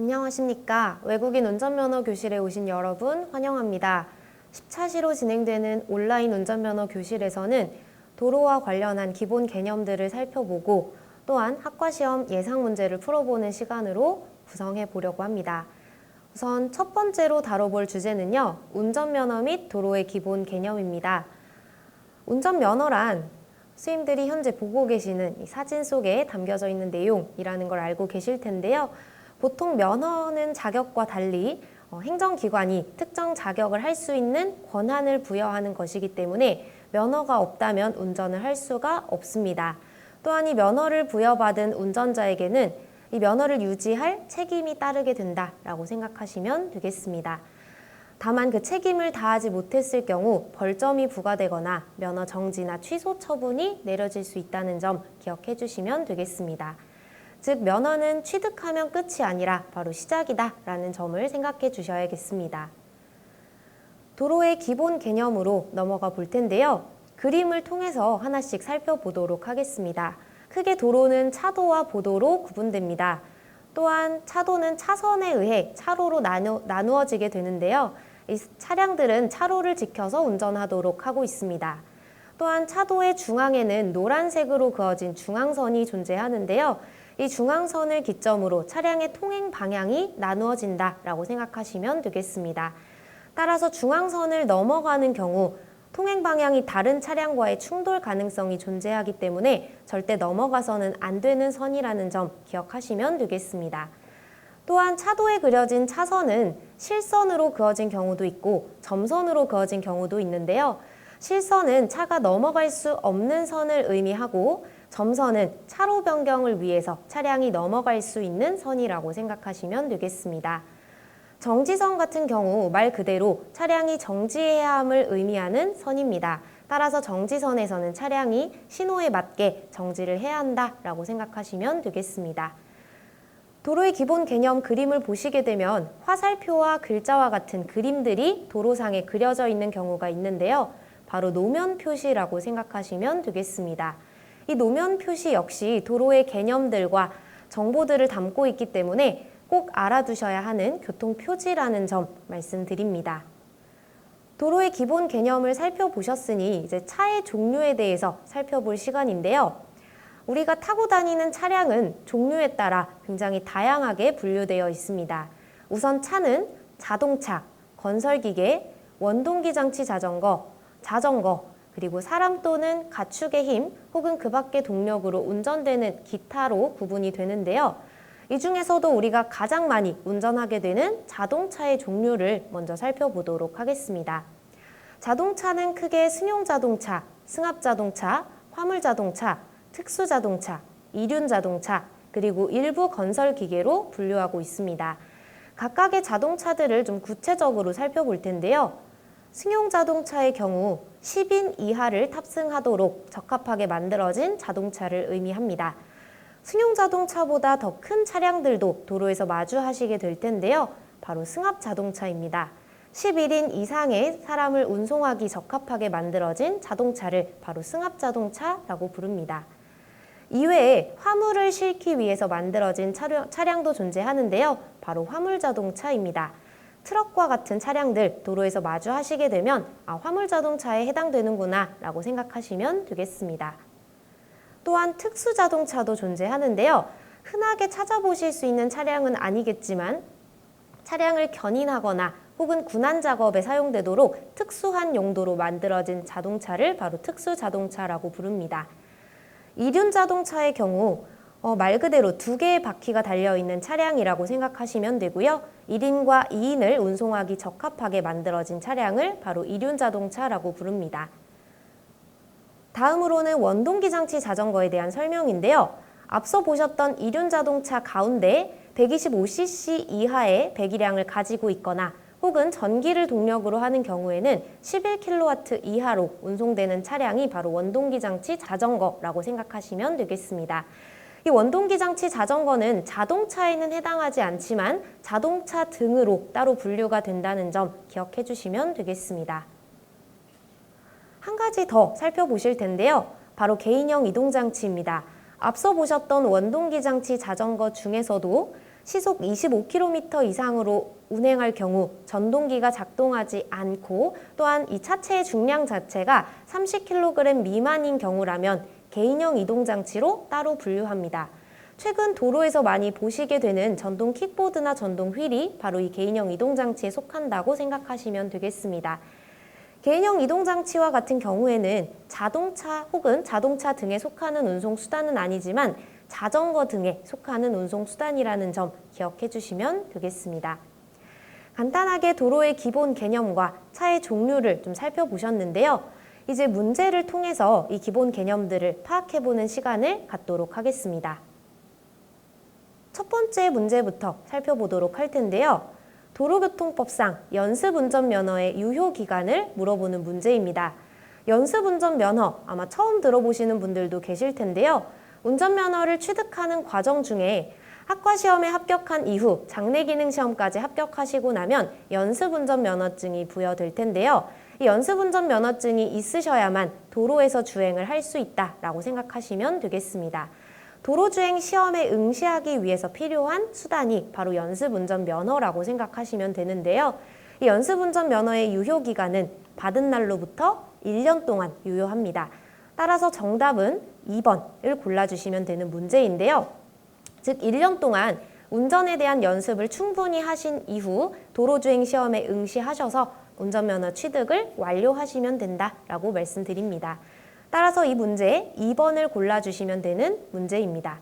안녕하십니까. 외국인 운전면허 교실에 오신 여러분 환영합니다. 10차시로 진행되는 온라인 운전면허 교실에서는 도로와 관련한 기본 개념들을 살펴보고 또한 학과시험 예상 문제를 풀어보는 시간으로 구성해 보려고 합니다. 우선 첫 번째로 다뤄볼 주제는요. 운전면허 및 도로의 기본 개념입니다. 운전면허란 스님들이 현재 보고 계시는 이 사진 속에 담겨져 있는 내용이라는 걸 알고 계실 텐데요. 보통 면허는 자격과 달리 행정기관이 특정 자격을 할 수 있는 권한을 부여하는 것이기 때문에 면허가 없다면 운전을 할 수가 없습니다. 또한 이 면허를 부여받은 운전자에게는 이 면허를 유지할 책임이 따르게 된다라고 생각하시면 되겠습니다. 다만 그 책임을 다하지 못했을 경우 벌점이 부과되거나 면허 정지나 취소 처분이 내려질 수 있다는 점 기억해 주시면 되겠습니다. 즉 면허는 취득하면 끝이 아니라 바로 시작이다 라는 점을 생각해 주셔야겠습니다. 도로의 기본 개념으로 넘어가 볼 텐데요. 그림을 통해서 하나씩 살펴보도록 하겠습니다. 크게 도로는 차도와 보도로 구분됩니다. 또한 차도는 차선에 의해 차로로 나누어지게 되는데요. 이 차량들은 차로를 지켜서 운전하도록 하고 있습니다. 또한 차도의 중앙에는 노란색으로 그어진 중앙선이 존재하는데요. 이 중앙선을 기점으로 차량의 통행 방향이 나누어진다라고 생각하시면 되겠습니다. 따라서 중앙선을 넘어가는 경우 통행 방향이 다른 차량과의 충돌 가능성이 존재하기 때문에 절대 넘어가서는 안 되는 선이라는 점 기억하시면 되겠습니다. 또한 차도에 그려진 차선은 실선으로 그어진 경우도 있고 점선으로 그어진 경우도 있는데요. 실선은 차가 넘어갈 수 없는 선을 의미하고 점선은 차로 변경을 위해서 차량이 넘어갈 수 있는 선이라고 생각하시면 되겠습니다. 정지선 같은 경우 말 그대로 차량이 정지해야 함을 의미하는 선입니다. 따라서 정지선에서는 차량이 신호에 맞게 정지를 해야 한다라고 생각하시면 되겠습니다. 도로의 기본 개념 그림을 보시게 되면 화살표와 글자와 같은 그림들이 도로상에 그려져 있는 경우가 있는데요. 바로 노면 표시라고 생각하시면 되겠습니다. 이 노면 표시 역시 도로의 개념들과 정보들을 담고 있기 때문에 꼭 알아두셔야 하는 교통표지라는 점 말씀드립니다. 도로의 기본 개념을 살펴보셨으니 이제 차의 종류에 대해서 살펴볼 시간인데요. 우리가 타고 다니는 차량은 종류에 따라 굉장히 다양하게 분류되어 있습니다. 우선 차는 자동차, 건설기계, 원동기 장치 자전거, 그리고 사람 또는 가축의 힘 혹은 그 밖의 동력으로 운전되는 기타로 구분이 되는데요. 이 중에서도 우리가 가장 많이 운전하게 되는 자동차의 종류를 먼저 살펴보도록 하겠습니다. 자동차는 크게 승용자동차, 승합자동차, 화물자동차, 특수자동차, 이륜자동차, 그리고 일부 건설기계로 분류하고 있습니다. 각각의 자동차들을 좀 구체적으로 살펴볼 텐데요. 승용자동차의 경우 10인 이하를 탑승하도록 적합하게 만들어진 자동차를 의미합니다. 승용자동차보다 더 큰 차량들도 도로에서 마주하시게 될 텐데요. 바로 승합자동차입니다. 11인 이상의 사람을 운송하기 적합하게 만들어진 자동차를 바로 승합자동차라고 부릅니다. 이외에 화물을 싣기 위해서 만들어진 차량도 존재하는데요. 바로 화물자동차입니다. 트럭과 같은 차량들 도로에서 마주하시게 되면 화물자동차에 해당되는구나 라고 생각하시면 되겠습니다. 또한 특수자동차도 존재하는데요. 흔하게 찾아보실 수 있는 차량은 아니겠지만 차량을 견인하거나 혹은 군안 작업에 사용되도록 특수한 용도로 만들어진 자동차를 바로 특수자동차라고 부릅니다. 이륜자동차의 경우 말 그대로 두 개의 바퀴가 달려있는 차량이라고 생각하시면 되고요. 1인과 2인을 운송하기 적합하게 만들어진 차량을 바로 이륜자동차라고 부릅니다. 다음으로는 원동기 장치 자전거에 대한 설명인데요. 앞서 보셨던 이륜자동차 가운데 125cc 이하의 배기량을 가지고 있거나 혹은 전기를 동력으로 하는 경우에는 11kW 이하로 운송되는 차량이 바로 원동기 장치 자전거라고 생각하시면 되겠습니다. 이 원동기 장치 자전거는 자동차에는 해당하지 않지만 자동차 등으로 따로 분류가 된다는 점 기억해 주시면 되겠습니다. 한 가지 더 살펴보실 텐데요. 바로 개인형 이동장치입니다. 앞서 보셨던 원동기 장치 자전거 중에서도 시속 25km 이상으로 운행할 경우 전동기가 작동하지 않고 또한 이 차체의 중량 자체가 30kg 미만인 경우라면 개인형 이동장치로 따로 분류합니다. 최근 도로에서 많이 보시게 되는 전동 킥보드나 전동 휠이 바로 이 개인형 이동장치에 속한다고 생각하시면 되겠습니다. 개인형 이동장치와 같은 경우에는 자동차 혹은 자동차 등에 속하는 운송수단은 아니지만 자전거 등에 속하는 운송수단이라는 점 기억해 주시면 되겠습니다. 간단하게 도로의 기본 개념과 차의 종류를 좀 살펴보셨는데요. 이제 문제를 통해서 이 기본 개념들을 파악해보는 시간을 갖도록 하겠습니다. 첫 번째 문제부터 살펴보도록 할 텐데요. 도로교통법상 연습운전면허의 유효기간을 물어보는 문제입니다. 연습운전면허 아마 처음 들어보시는 분들도 계실 텐데요. 운전면허를 취득하는 과정 중에 학과시험에 합격한 이후 장래기능시험까지 합격하시고 나면 연습운전면허증이 부여될 텐데요. 이 연습운전면허증이 있으셔야만 도로에서 주행을 할 수 있다라고 생각하시면 되겠습니다. 도로주행 시험에 응시하기 위해서 필요한 수단이 바로 연습운전면허라고 생각하시면 되는데요. 이 연습운전면허의 유효기간은 받은 날로부터 1년 동안 유효합니다. 따라서 정답은 2번을 골라주시면 되는 문제인데요. 즉 1년 동안 운전에 대한 연습을 충분히 하신 이후 도로주행 시험에 응시하셔서 운전면허 취득을 완료하시면 된다라고 말씀드립니다. 따라서 이 문제 2번을 골라주시면 되는 문제입니다.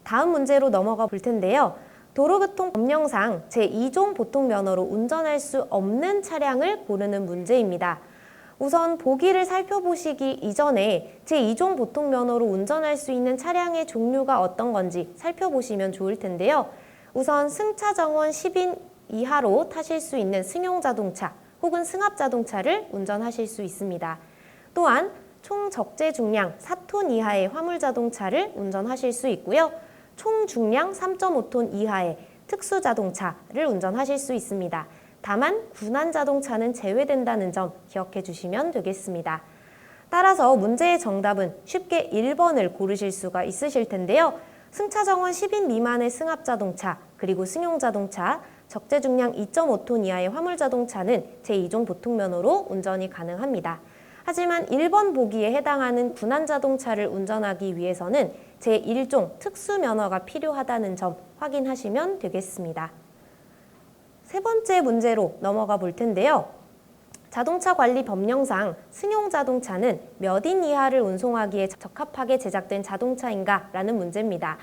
다음 문제로 넘어가 볼 텐데요. 도로교통법령상 제2종 보통면허로 운전할 수 없는 차량을 고르는 문제입니다. 우선 보기를 살펴보시기 이전에 제2종 보통면허로 운전할 수 있는 차량의 종류가 어떤 건지 살펴보시면 좋을 텐데요. 우선 승차정원 10인 이하로 타실 수 있는 승용자동차 혹은 승합자동차를 운전하실 수 있습니다. 또한 총 적재 중량 4톤 이하의 화물자동차를 운전하실 수 있고요. 총 중량 3.5톤 이하의 특수자동차를 운전하실 수 있습니다. 다만 군안자동차는 제외된다는 점 기억해 주시면 되겠습니다. 따라서 문제의 정답은 쉽게 1번을 고르실 수가 있으실 텐데요. 승차정원 10인 미만의 승합자동차, 그리고 승용자동차, 적재 중량 2.5톤 이하의 화물자동차는 제2종 보통면허로 운전이 가능합니다. 하지만 1번 보기에 해당하는 군안자동차를 운전하기 위해서는 제1종 특수면허가 필요하다는 점 확인하시면 되겠습니다. 세 번째 문제로 넘어가 볼 텐데요. 자동차 관리 법령상 승용자동차는 몇 인 이하를 운송하기에 적합하게 제작된 자동차인가? 라는 문제입니다.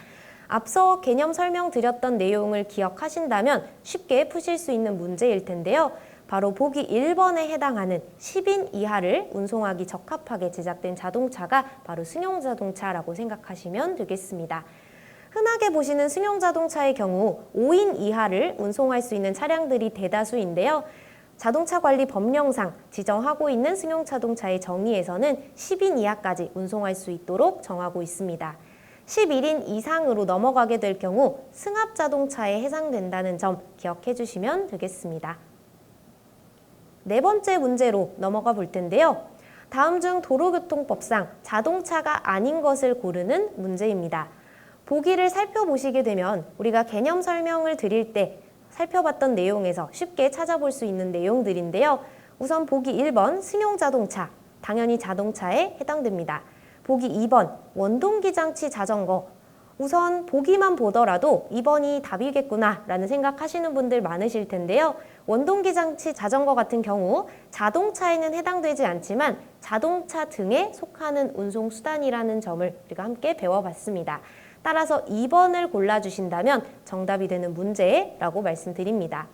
앞서 개념 설명드렸던 내용을 기억하신다면 쉽게 푸실 수 있는 문제일 텐데요. 바로 보기 1번에 해당하는 10인 이하를 운송하기 적합하게 제작된 자동차가 바로 승용자동차라고 생각하시면 되겠습니다. 흔하게 보시는 승용자동차의 경우 5인 이하를 운송할 수 있는 차량들이 대다수인데요. 자동차 관리 법령상 지정하고 있는 승용자동차의 정의에서는 10인 이하까지 운송할 수 있도록 정하고 있습니다. 11인 이상으로 넘어가게 될 경우 승합자동차에 해당된다는 점 기억해 주시면 되겠습니다. 네 번째 문제로 넘어가 볼 텐데요. 다음 중 도로교통법상 자동차가 아닌 것을 고르는 문제입니다. 보기를 살펴보시게 되면 우리가 개념 설명을 드릴 때 살펴봤던 내용에서 쉽게 찾아볼 수 있는 내용들인데요. 우선 보기 1번 승용자동차, 당연히 자동차에 해당됩니다. 보기 2번 원동기장치 자전거, 우선 보기만 보더라도 2번이 답이겠구나 라는 생각하시는 분들 많으실 텐데요. 원동기장치 자전거 같은 경우 자동차에는 해당되지 않지만 자동차 등에 속하는 운송수단이라는 점을 우리가 함께 배워봤습니다. 따라서 2번을 골라주신다면 정답이 되는 문제라고 말씀드립니다.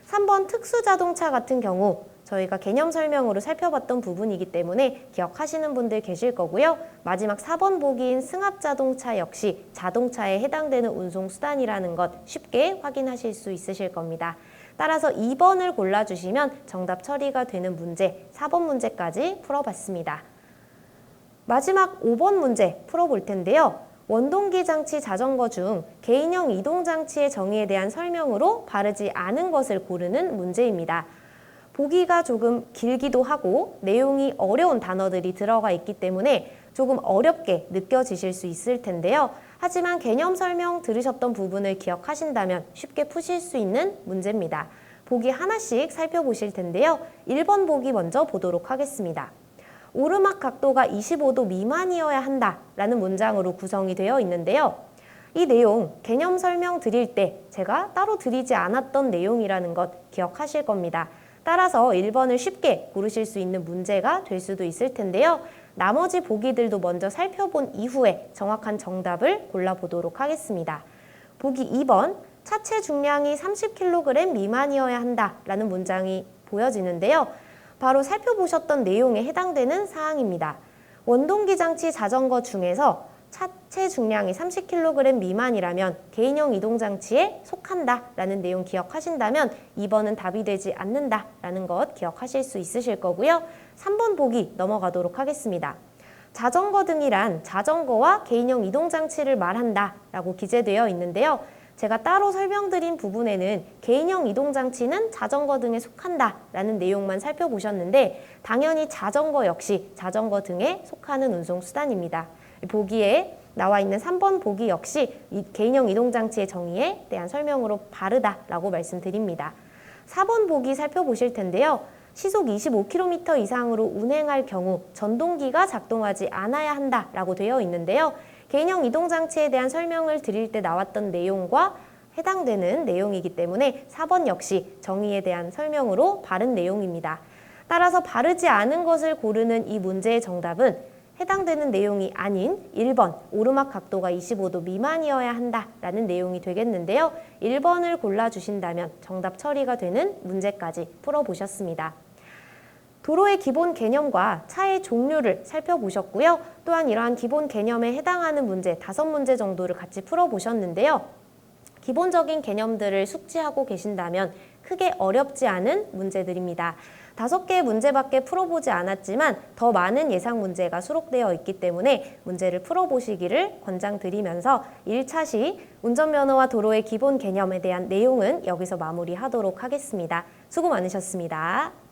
3번 특수자동차 같은 경우 저희가 개념 설명으로 살펴봤던 부분이기 때문에 기억하시는 분들 계실 거고요. 마지막 4번 보기인 승합자동차 역시 자동차에 해당되는 운송수단이라는 것 쉽게 확인하실 수 있으실 겁니다. 따라서 2번을 골라주시면 정답 처리가 되는 문제, 4번 문제까지 풀어봤습니다. 마지막 5번 문제 풀어볼 텐데요. 원동기 장치 자전거 중 개인형 이동장치의 정의에 대한 설명으로 바르지 않은 것을 고르는 문제입니다. 보기가 조금 길기도 하고 내용이 어려운 단어들이 들어가 있기 때문에 조금 어렵게 느껴지실 수 있을 텐데요. 하지만 개념 설명 들으셨던 부분을 기억하신다면 쉽게 푸실 수 있는 문제입니다. 보기 하나씩 살펴보실 텐데요. 1번 보기 먼저 보도록 하겠습니다. 오르막 각도가 25도 미만이어야 한다라는 문장으로 구성이 되어 있는데요. 이 내용 개념 설명 드릴 때 제가 따로 드리지 않았던 내용이라는 것 기억하실 겁니다. 따라서 1번을 쉽게 고르실 수 있는 문제가 될 수도 있을 텐데요. 나머지 보기들도 먼저 살펴본 이후에 정확한 정답을 골라보도록 하겠습니다. 보기 2번, 차체 중량이 30kg 미만이어야 한다라는 문장이 보여지는데요. 바로 살펴보셨던 내용에 해당되는 사항입니다. 원동기 장치 자전거 중에서 차체 중량이 30kg 미만이라면 개인형 이동장치에 속한다라는 내용 기억하신다면 2번은 답이 되지 않는다라는 것 기억하실 수 있으실 거고요. 3번 보기 넘어가도록 하겠습니다. 자전거 등이란 자전거와 개인형 이동장치를 말한다라고 기재되어 있는데요. 제가 따로 설명드린 부분에는 개인형 이동장치는 자전거 등에 속한다라는 내용만 살펴보셨는데 당연히 자전거 역시 자전거 등에 속하는 운송수단입니다. 보기에 나와 있는 3번 보기 역시 이 개인형 이동장치의 정의에 대한 설명으로 바르다라고 말씀드립니다. 4번 보기 살펴보실 텐데요. 시속 25km 이상으로 운행할 경우 전동기가 작동하지 않아야 한다라고 되어 있는데요. 개인형 이동장치에 대한 설명을 드릴 때 나왔던 내용과 해당되는 내용이기 때문에 4번 역시 정의에 대한 설명으로 바른 내용입니다. 따라서 바르지 않은 것을 고르는 이 문제의 정답은 해당되는 내용이 아닌 1번 오르막 각도가 25도 미만이어야 한다라는 내용이 되겠는데요. 1번을 골라주신다면 정답 처리가 되는 문제까지 풀어보셨습니다. 도로의 기본 개념과 차의 종류를 살펴보셨고요. 또한 이러한 기본 개념에 해당하는 문제 5문제 정도를 같이 풀어보셨는데요. 기본적인 개념들을 숙지하고 계신다면 크게 어렵지 않은 문제들입니다. 5개의 문제밖에 풀어보지 않았지만 더 많은 예상 문제가 수록되어 있기 때문에 문제를 풀어보시기를 권장드리면서 1차 시 운전면허와 도로의 기본 개념에 대한 내용은 여기서 마무리하도록 하겠습니다. 수고 많으셨습니다.